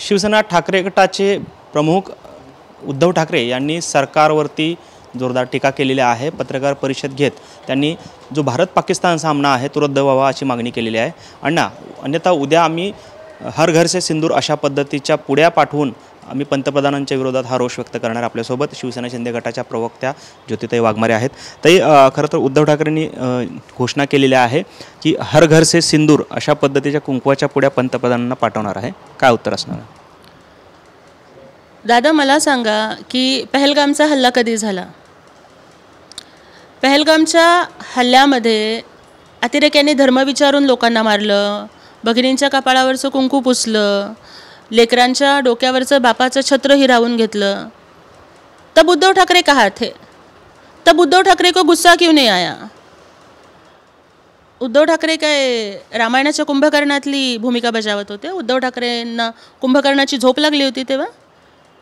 शिवसेना ठाकरे गटाचे प्रमुख उद्धव ठाकरे यांनी सरकारवरती जोरदार टीका केलेली आहे। पत्रकार परिषद घेत त्यांनी जो भारत पाकिस्तान सामना आहे तो रद्द व्हावा अशी मागणी केलेली आहे। अन्यथा उद्या आम्ही हर घर से सिंदूर अशा पद्धतीच्या पुड्या पाठवून आम्ही पंतप्रधानांच्या विरोधात हा रोष व्यक्त करणार। आपल्यासोबत शिवसेना शिंदे गटाच्या प्रवक्त्या ज्योतिताई वाघमारे आहेत। ताई, खरं तर उद्धव ठाकरेंनी घोषणा केलेली आहे की हर घर से सिंदूर अशा पद्धतीच्या कुंकवाच्या पुड्या पंतप्रधानांना पाठवणार आहे, काय उत्तर असणार आहे? दादा, मला सांगा की पहलगामचा हल्ला कधी झाला? पहलगामच्या हल्ल्यामध्ये अतिरेक्यांनी धर्म विचारून लोकांना मारलं, भगिनींच्या कपाळावरचं कुंकू पुसलं, लेकरांच्या डोक्यावरचं बापाचं छत्र हिरावून घेतलं। तब उद्धव ठाकरे कहाँ थे? तब उद्धव ठाकरे को गुस्सा क्यों नहीं आया? उद्धव ठाकरे काय रामायणाच्या कुंभकर्णातली भूमिका बजावत होते? उद्धव ठाकरेंना कुंभकर्णाची झोप लागली होती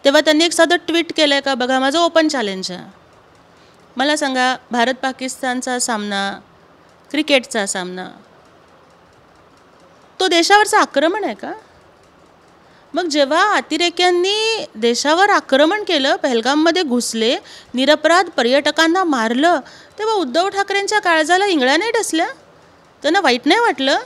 तेव्हा त्यांनी एक साधं ट्विट केलं आहे का? बघा, माझं ओपन चॅलेंज आहे, मला सांगा, भारत पाकिस्तानचा सामना, क्रिकेटचा सामना, तो देशावरचं आक्रमण आहे का? मग जेव्हा अतिरेक्यांनी देशावर आक्रमण केलं, पहलगाममध्ये घुसले, निरपराध पर्यटकांना मारलं, तेव्हा उद्धव ठाकरेंच्या काळजाला इंगळ्या नाही डसल्या? त्यांना वाईट नाही वाटलं?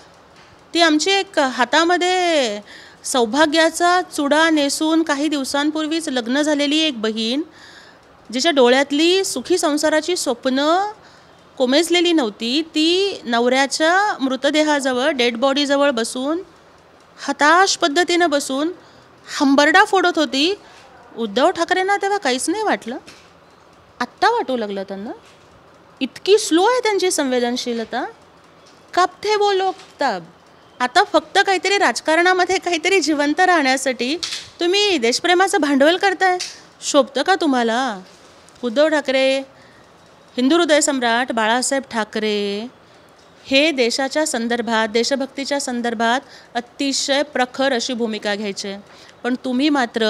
ती आमची एक हातामध्ये सौभाग्याचा चुडा नेसून काही दिवसांपूर्वीच लग्न झालेली एक बहीण, जिच्या डोळ्यातली सुखी संसाराची स्वप्नं कोमेजलेली नव्हती, ती नवऱ्याच्या मृतदेहाजवळ, डेड बॉडीजवळ बसून, हताश पद्धतीनं बसून हंबरडा फोडत होती। उद्धव ठाकरेंना तेव्हा काहीच नाही वाटलं? आत्ता वाटू लागलं त्यांना? इतकी स्लो आहे त्यांची संवेदनशीलता? कब थे वो लोग तब? आता फक्त काहीतरी राजकारणामध्ये काहीतरी जिवंत राहण्यासाठी तुम्ही देशप्रेमाचं भांडवल करताय, शोभतं का तुम्हाला? उद्धव ठाकरे, हिंदू हृदय सम्राट बाळासाहेब ठाकरे हे देशाच्या संदर्भात, देशभक्तीच्या संदर्भात अतिशय प्रखर अशी भूमिका घ्यायचे, पण तुम्ही मात्र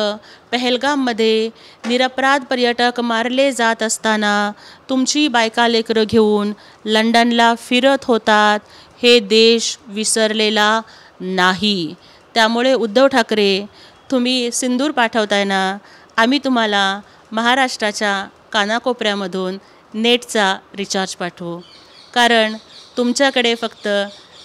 पहलगाममध्ये निरपराध पर्यटक मारले जात असताना तुमची बायका लेकरं घेऊन लंडनला फिरत होतात, हे देश विसरलेला नाही। त्यामुळे उद्धव ठाकरे, तुम्ही सिंदूर पाठवताय ना, आम्ही तुम्हाला महाराष्ट्राच्या कानाकोपऱ्यामधून नेटचा रिचार्ज पाठवू, कारण तुमच्याकडे फक्त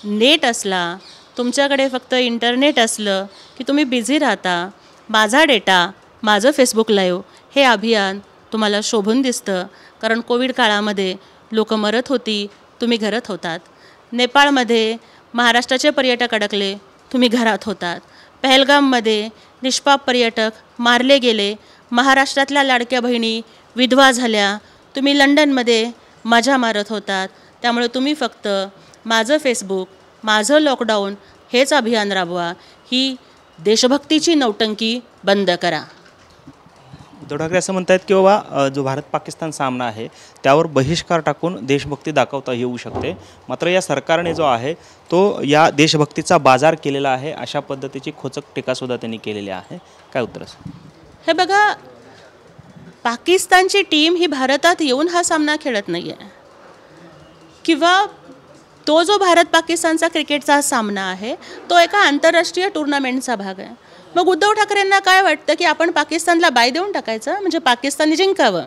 नेट असला, तुमच्याकडे फक्त इंटरनेट असलं की तुम्ही बिझी राहता। माझा डेटा, माझं फेसबुक लाईव्ह हे अभियान तुम्हाला शोभून दिसतं, कारण कोविड काळामध्ये लोक मरत होती, तुम्ही घरात होतात। नेपाळमध्ये महाराष्ट्राचे पर्यटक अडकले, तुम्ही घरात होतात। पहलगाममध्ये निष्पाप पर्यटक मारले गेले, महाराष्ट्रातल्या लाडक्या बहिणी विधवा झाल्या, तुम्ही लंडनमध्ये मजा मारत होतात। त्यामुळे तुम्ही फक्त माझं फेसबुक, माझं लॉकडाऊन हेच अभियान राबवा, ही देशभक्तीची नौटंकी बंद करा। उद्धव ठाकरे असं म्हणतात की बाबा, जो भारत पाकिस्तान सामना आहे त्यावर बहिष्कार टाकून देशभक्ती दाखवता येऊ शकते, मात्र या सरकारने जो आहे तो या देशभक्तीचा बाजार केलेला आहे, अशा पद्धतीची खोचक टीकासुद्धा त्यांनी केलेली आहे, काय उत्तर असेल? हे बघा, पाकिस्तानची टीम ही भारतात येऊन हा सामना खेळत नाही आहे, किंवा तो जो भारत पाकिस्तानचा क्रिकेटचा सामना आहे तो एका आंतरराष्ट्रीय टुर्नामेंटचा भाग आहे। मग उद्धव ठाकरेंना काय वाटतं की आपण पाकिस्तानला बाय देऊन टाकायचं, म्हणजे पाकिस्तानने जिंकावं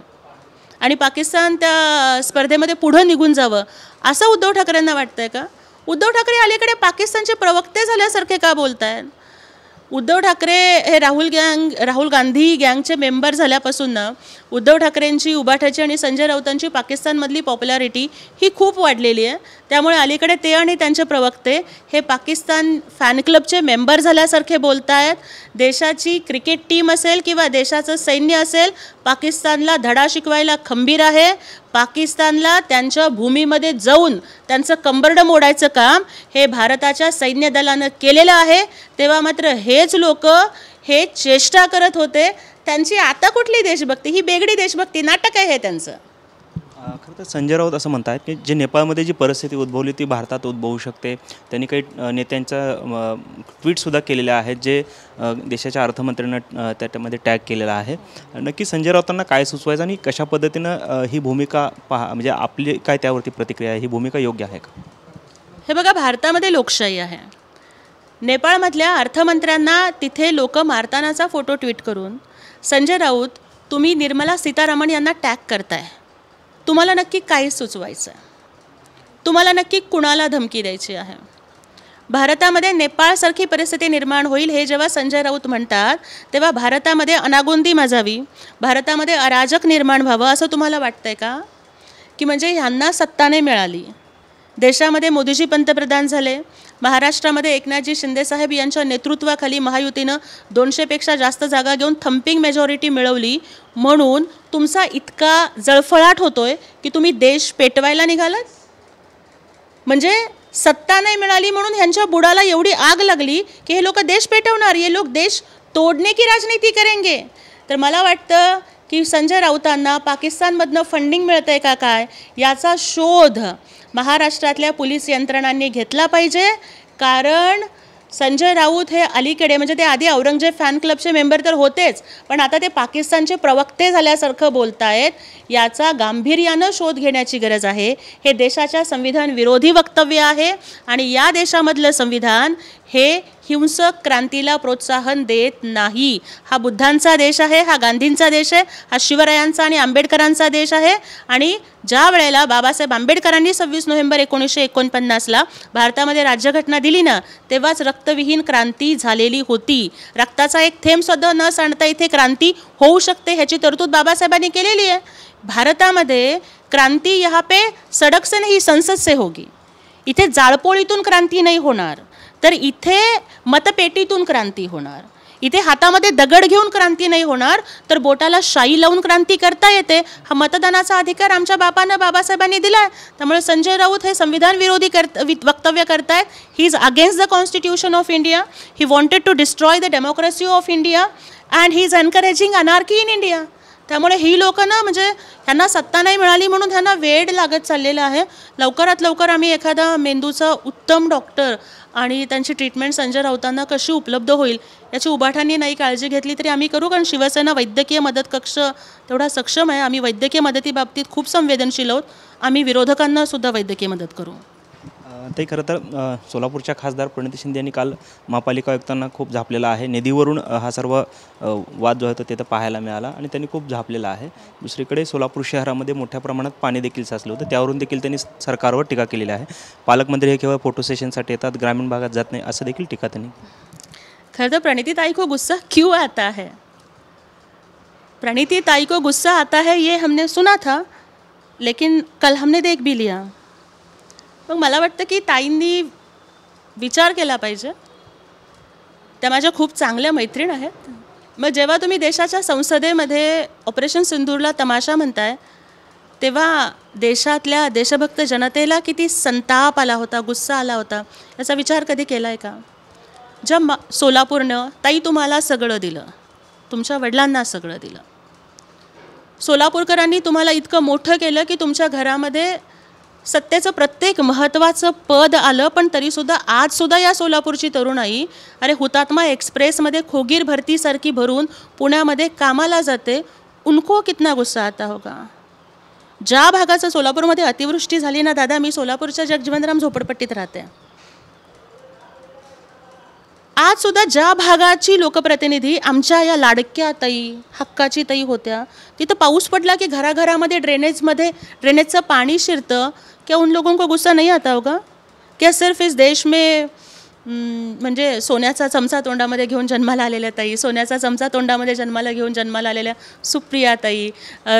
आणि पाकिस्तान त्या स्पर्धेमध्ये पुढं निघून जावं, असं उद्धव ठाकरेंना वाटतंय का? उद्धव ठाकरे अलीकडे पाकिस्तानचे प्रवक्ते झाल्यासारखे का बोलत आहेत? उद्धव ठाकरे हे राहुल गांधी गँगचे मेंबर झाल्यापासून उद्धव ठाकरेंची, उबाठाची आणि संजय राऊतांची पाकिस्तानमधली पॉप्युलॅरिटी ही खूप वाढलेली आहे। त्यामुळे अलीकडे ते आणि त्यांचे प्रवक्ते हे पाकिस्तान फॅन क्लबचे मेंबर झाल्यासारखे बोलत आहेत। देशाची क्रिकेट टीम असेल किंवा देशाचं सैन्य असेल, पाकिस्तानला धडा शिकवायला खंबीर आहे। पाकिस्तानला त्यांच्या भूमीमध्ये जाऊन त्यांचं कंबरडं मोडायचं काम हे भारताच्या सैन्य दलानं केलेलं आहे। तेव्हा मात्र हेच लोक हे चेष्टा करत होते। त्यांची आता कुठली देशभक्ती? ही बेगडी देशभक्ती, नाटक आहे हे त्यांचं। खरं तर संजय राऊत असं म्हणतात की जे नेपाळमध्ये जी परिस्थिती उद्भवली ती भारतात उद्भवू शकते। त्यांनी काही नेत्यांच्या ट्विटसुद्धा केलेल्या आहेत, जे देशाच्या अर्थमंत्र्यांना त्याच्यामध्ये टॅग केलेला आहे। नक्की संजय राऊतांना काय सुचवायचं आणि कशा पद्धतीनं ही भूमिका म्हणजे आपली काय त्यावरती प्रतिक्रिया आहे, ही भूमिका योग्य आहे का? हे बघा, भारतामध्ये लोकशाही आहे, नेपाळमधल्या अर्थमंत्र्यांना तिथे लोक मारतानाचा फोटो ट्विट करून संजय राऊत तुम्ही निर्मला सीतारामन यांना टॅग करताय. तुम्हाला नक्की काय सुचवायचं आहे? तुम्हाला नक्की कुणाला धमकी द्यायची आहे? भारतामध्ये नेपाळसारखी परिस्थिती निर्माण होईल हे जेव्हा संजय राऊत म्हणतात तेव्हा भारतामध्ये अनागोंदी माजावी, भारतामध्ये अराजक निर्माण व्हावं असं तुम्हाला वाटतंय का? की म्हणजे ह्यांना सत्ता नाही मिळाली, देशामध्ये मोदीजी पंतप्रधान झाले, महाराष्ट्रामध्ये एकनाथजी शिंदेसाहेब यांच्या नेतृत्वाखाली महायुतीनं 200पेक्षा जास्त जागा घेऊन थम्पिंग मेजॉरिटी मिळवली म्हणून तुमचा इतका जळफळाट होतोय की तुम्ही देश पेटवायला निघालात? म्हणजे सत्ता नाही मिळाली म्हणून ह्यांच्या बुडाला एवढी आग लागली की हे लोक देश पेटवणार, हे लोक देश तोडणे की राजनीती करेंगे. तर मला वाटतं की संजय राऊतांना पाकिस्तानमधनं फंडिंग मिळतंय का काय याचा शोध महाराष्ट्रातल्या पोलीस यंत्रणांनी घेतला पाहिजे. कारण संजय राऊत हे अलीकडे म्हणजे ते आधी औरंगजेब फॅन क्लबचे मेंबर तर होतेच, पण आता ते पाकिस्तानचे प्रवक्ते झाल्यासारखं बोलतायत. याचा गांभीर्यानं शोध घेण्याची गरज आहे. हे देशाच्या संविधान विरोधी वक्तव्य आहे आणि या देशामधलं संविधान हे हिंसक क्रांतीला प्रोत्साहन देत नाही. हा बुद्धांचा देश आहे, हा गांधींचा देश आहे, हा शिवरायांचा आणि आंबेडकरांचा देश आहे. आणि ज्या वेळेला बाबासाहेब आंबेडकरांनी 26 नोव्हेंबर 1949ला भारतामध्ये राज्यघटना दिली ना, तेव्हाच रक्तविहीन क्रांती झालेली होती. रक्ताचा एक थेंबसुद्धा न सांडता इथे क्रांती होऊ शकते ह्याची तरतूद बाबासाहेबांनी केलेली आहे. भारतामध्ये क्रांती यहाँ पे सडक से नहीं संसद से होगी. इथे जाळपोळीतून क्रांती नाही होणार, तर इथे मतपेटीतून क्रांती होणार. इथे हातामध्ये दगड घेऊन क्रांती नाही होणार, तर बोटाला शाई लावून क्रांती करता येते. हा मतदानाचा अधिकार आमच्या बाबासाहेबांनी दिला आहे. त्यामुळे संजय राऊत हे संविधान विरोधी वक्तव्य करतायत. He is against the constitution of India. He wanted to destroy the democracy of India and he is encouraging anarchy in India. त्यामुळे ही लोकं ना म्हणजे ह्यांना सत्ता नाही मिळाली म्हणून ह्यांना वेड लागत चाललेलं आहे. लवकरात लवकर आम्ही एखादा मेंदूचा उत्तम डॉक्टर आणि त्यांची ट्रीटमेंट संजय राऊतांना कशी उपलब्ध होईल याची उभाठांनी नाही काळजी घेतली तरी आम्ही करू. कारण शिवसेना वैद्यकीय मदत कक्ष तेवढा सक्षम आहे. आम्ही वैद्यकीय मदतीबाबतीत खूप संवेदनशील आहोत. आम्ही विरोधकांना सुद्धा वैद्यकीय मदत करू. ते खरं तर सोलापूरच्या खासदार प्रणिती शिंदे यांनी काल महापालिका आयुक्तांना खूप झापलेला आहे. निधीवरून हा सर्व वाद जो आहे तो तिथं पाहायला मिळाला आणि त्यांनी खूप झापलेला आहे. दुसरीकडे सोलापूर शहरामध्ये मोठ्या प्रमाणात पाणी देखील साचलं होतं, त्यावरून देखील त्यांनी सरकारवर टीका केलेली आहे. पालकमंत्री हे केवळ फोटो सेशनसाठी येतात, ग्रामीण भागात जात नाही असं देखील टीका त्यांनी. खरं तर प्रणिती ताई को गुस्सा क्यों आता है? प्रणिती ताई को गुस्सा आता है ये हमने सुना था, लेकिन कल हमने देख भी लिया. मग मला वाटतं की ताईंनी विचार केला पाहिजे. त्या माझ्या खूप चांगल्या मैत्रीण आहेत. मग जेव्हा तुम्ही देशाच्या संसदेमध्ये ऑपरेशन सिंदूरला तमाशा म्हणताय तेव्हा देशातल्या देशभक्त जनतेला किती संताप आला होता, गुस्सा आला होता याचा विचार कधी केला आहे का? ज्या सोलापूरनं ताई तुम्हाला सगळं दिलं, तुमच्या वडिलांना सगळं दिलं, सोलापूरकरांनी तुम्हाला इतकं मोठं केलं की तुमच्या घरामध्ये सत्तेचं प्रत्येक महत्त्वाचं पद आलं, पण तरीसुद्धा आजसुद्धा या सोलापूरची तरुणाई अरे हुतात्मा एक्सप्रेसमध्ये खोगीर भरतीसारखी भरून पुण्यामध्ये कामाला जाते. उनको कितना गुस्सा आता होगा? ज्या भागाचं सोलापूरमध्ये अतिवृष्टी झाली ना दादा, मी सोलापूरच्या जगजीवनराम झोपडपट्टीत राहते. आजसुद्धा ज्या भागाची लोकप्रतिनिधी आमच्या या लाडक्या ताई, हक्काची ताई होत्या, तिथं पाऊस पडला की घराघरामध्ये ड्रेनेजचं पाणी शिरतं. क्या उन लोगों को गुस्सा नहीं आता होगा? क्या सिर्फ इस देश में म्हणजे सोन्याचा चमचा तोंडामध्ये घेऊन जन्माला आलेल्या ताई, सोन्याचा चमचा तोंडामध्ये घेऊन जन्माला आलेल्या सुप्रिया ताई,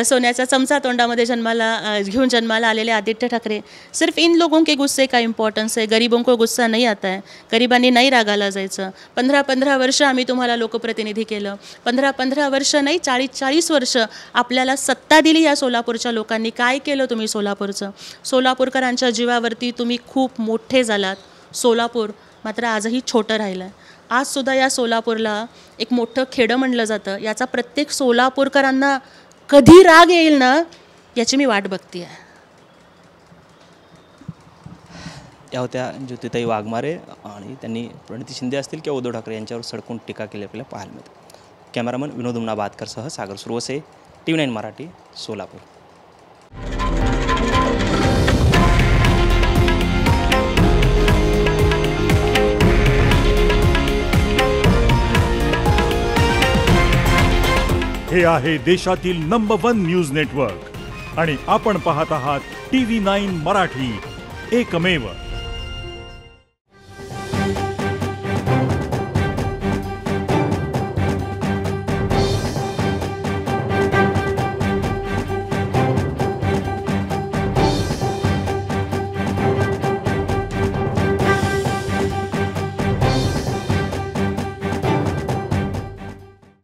सोन्याचा चमचा तोंडामध्ये घेऊन जन्माला आलेले आदित्य ठाकरे, सिर्फ इन लोगों के गुस्से का इम्पॉर्टन्स है. गरीबों को गुस्सा नहीं आता है. गरिबांनी नाही रागाला जायचं. 15-15 वर्ष आम्ही तुम्हाला लोकप्रतिनिधी केलं. 15-15 वर्ष नाही, 40-40 वर्ष आपल्याला सत्ता दिली या सोलापूरच्या लोकांनी. काय केलं तुम्ही सोलापूरचं? सोलापूरकरांच्या जीवावरती तुम्ही खूप मोठे झालात. सोलापूर मात्र आजही छोटं राहिलं आहे. आजसुद्धा या सोलापूरला एक मोठं खेडं म्हणलं जातं. याचा प्रत्येक सोलापूरकरांना कधी राग येईल ना याची मी वाट बघते आहे. या होत्या ज्योतिताई वाघमारे आणि त्यांनी प्रणिती शिंदे असतील किंवा उद्धव ठाकरे यांच्यावर सडकून टीका केली आपल्याला पाहायला मिळते. कॅमेरामन विनोद उमनाबादकरसह सागर सुरवसे, TV9 मराठी, सोलापूर. हे आहे देशातील नंबर 1 न्यूज नेटवर्क आणि आपण पाहत आहात TV9 मराठी, एकमेव.